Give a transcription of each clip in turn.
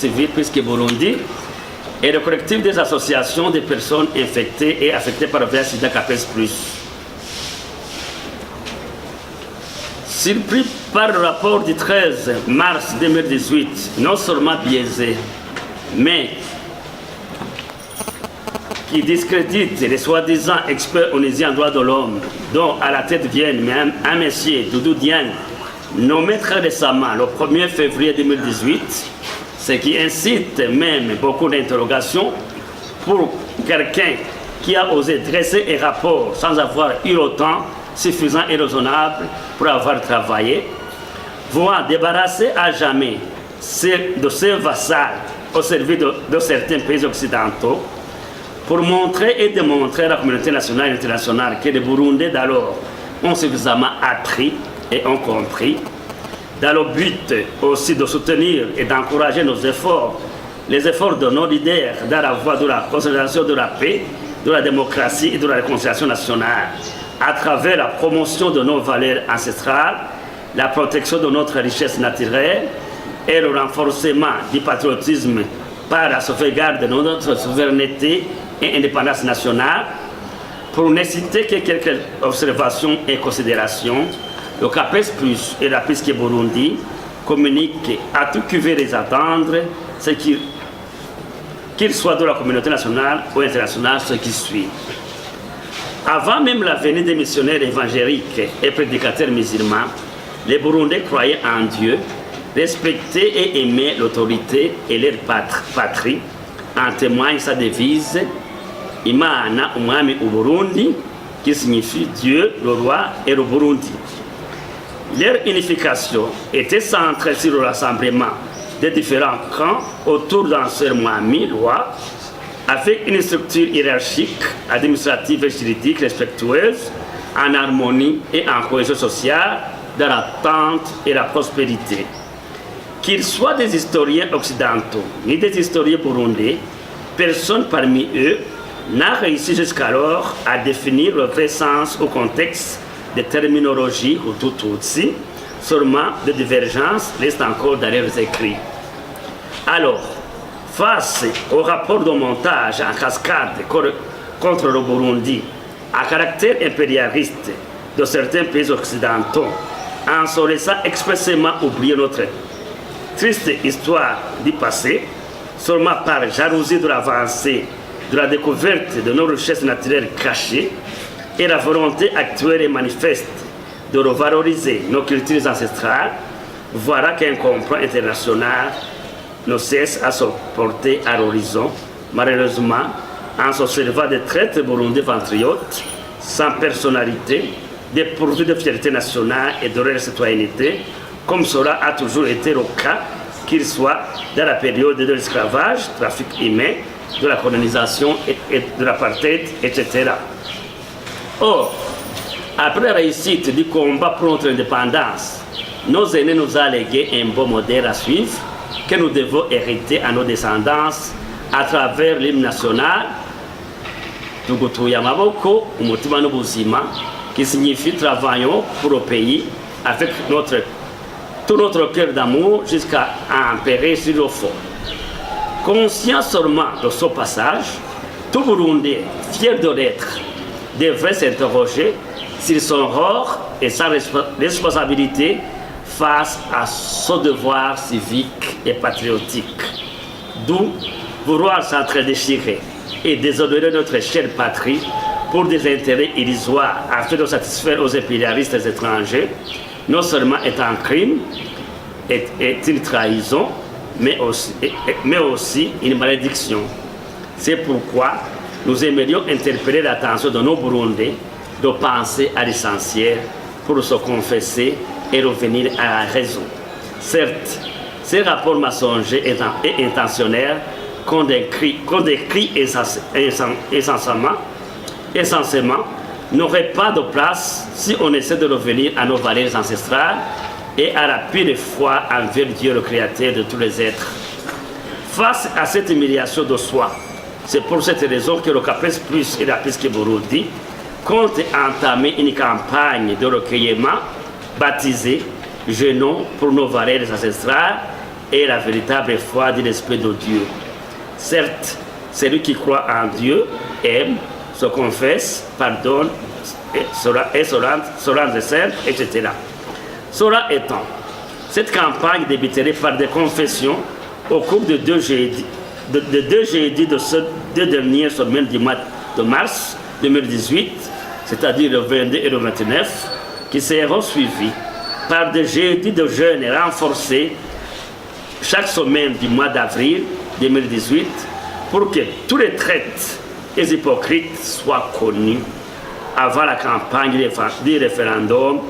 civile puisque Burundi et le collectif des associations des personnes infectées et affectées par le VIH-Sida CAPES+. Surpris par le rapport du 13 mars 2018, non seulement biaisé, mais qui discrédite les soi-disant experts onusiens en droits de l'homme, dont à la tête viennent un monsieur Doudou Diagne, nommé très récemment le 1er février 2018, ce qui incite même beaucoup d'interrogations pour quelqu'un qui a osé dresser un rapport sans avoir eu le temps suffisant et raisonnable pour avoir travaillé, voulant débarrasser à jamais de ses vassals au service de certains pays occidentaux, pour montrer et démontrer à la communauté nationale et internationale que les Burundais d'alors ont suffisamment appris et ont compris, dans le but aussi de soutenir et d'encourager nos efforts, les efforts de nos leaders dans la voie de la consolidation de la paix, de la démocratie et de la réconciliation nationale, à travers la promotion de nos valeurs ancestrales, la protection de notre richesse naturelle et le renforcement du patriotisme par la sauvegarde de notre souveraineté et indépendance nationale. Pour ne citer que quelques observations et considérations, le CAPES+ et la PISC Burundi communiquent à tout qui veut les attendre, ce qu'il soit de la communauté nationale ou internationale, ce qui suit. Avant même la venue des missionnaires évangéliques et prédicateurs musulmans, les Burundais croyaient en Dieu, respectaient et aimaient l'autorité et leur patrie. En témoigne sa devise Imana Umwami Uburundi, qui signifie Dieu, le roi et le Burundi. Leur unification était centrée sur le rassemblement des différents camps autour d'un seul Mwami, roi, avec une structure hiérarchique, administrative et juridique respectueuse, en harmonie et en cohésion sociale, dans l'attente et la prospérité. Qu'ils soient des historiens occidentaux ni des historiens burundais, personne parmi eux n'a réussi jusqu'alors à définir le vrai sens ou contexte des terminologies ou tout aussi, seulement de divergences restent encore dans leurs écrits. Alors, face au rapport de montage en cascade contre le Burundi, à caractère impérialiste de certains pays occidentaux, en se laissant expressément oublier notre triste histoire du passé, seulement par jalousie de l'avancée, de la découverte de nos richesses naturelles cachées et la volonté actuelle et manifeste de revaloriser nos cultures ancestrales, voilà qu'un complot international ne cesse à se porter à l'horizon, malheureusement, en se servant de traîtres burundais ventriotes, sans personnalité, dépourvus de fierté nationale et de leur citoyenneté, comme cela a toujours été le cas, qu'il soit dans la période de l'esclavage, trafic humain, de la colonisation et de l'apartheid, etc. Or, après la réussite du combat pour notre indépendance, nos aînés nous ont légué un beau modèle à suivre que nous devons hériter à nos descendants à travers l'hymne national Tugutuye Amaboko, Umutima n'Ubuzima, qui signifie travaillons pour le pays avec tout notre cœur d'amour jusqu'à en périr sur le fond. Conscient seulement de ce passage, tout Burundais, fier de l'être, devrait s'interroger sur son rôle et sa responsabilité face à ce devoir civique et patriotique. D'où vouloir s'entre-déchirer et déshonorer notre chère patrie pour des intérêts illusoires afin de satisfaire aux impérialistes étrangers, non seulement est un crime, est une trahison, mais aussi une malédiction. C'est pourquoi nous aimerions interpeller l'attention de nos Burundais de penser à l'essentiel pour se confesser et revenir à la raison. Certes, ces rapports mensongers et intentionnels qu'on décrit essentiellement n'auraient pas de place si on essaie de revenir à nos valeurs ancestrales et à la pure foi envers Dieu le Créateur de tous les êtres. Face à cette humiliation de soi, c'est pour cette raison que le CAPES+ et la PISC Burundi comptent entamer une campagne de recueillement baptisée « Jeûnons pour nos valeurs ancestrales » et la véritable foi de l'Esprit de Dieu. Certes, celui qui croit en Dieu aime, se confesse, pardonne, se rend saint, etc. Cela étant, cette campagne débuterait par des confessions au cours de deux jeudis de ces deux dernières semaines du mois de mars 2018, c'est-à-dire le 22 et le 29, qui seront suivis par des jeudis de jeûne renforcés chaque semaine du mois d'avril 2018 pour que tous les traites et hypocrites soient connus avant la campagne du référendum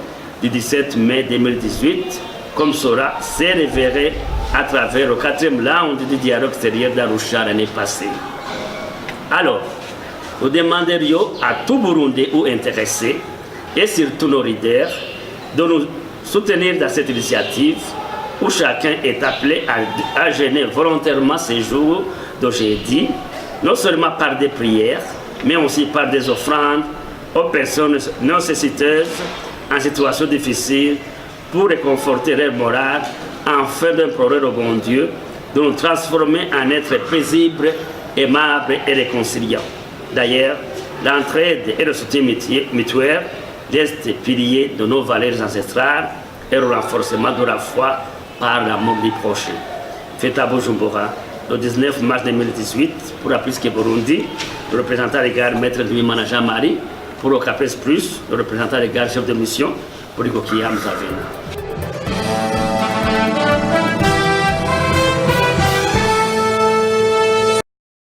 du 17 mai 2018, comme cela s'est révélé à travers le 4e round du dialogue extérieur d'Arusha l'année passée. Alors, nous demanderions à tout Burundais ou intéressé, et surtout nos leaders, de nous soutenir dans cette initiative où chacun est appelé à jeûner volontairement ces jours de jeudi, non seulement par des prières, mais aussi par des offrandes aux personnes nécessiteuses en situation difficile pour réconforter leur morale afin d'implorer au bon Dieu de nous transformer en êtres paisibles, aimables et réconciliants. D'ailleurs, l'entraide et le soutien mutuel restent piliers de nos valeurs ancestrales et le renforcement de la foi par l'amour du prochain. Fête à Bujumbura, le 19 mars 2018, pour la Prisque Burundi, le représentant légal Maître Ndouimana Jean-Marie, pour le CAPES+, le représentant légal chef de mission, pour le Kokia Mzavena.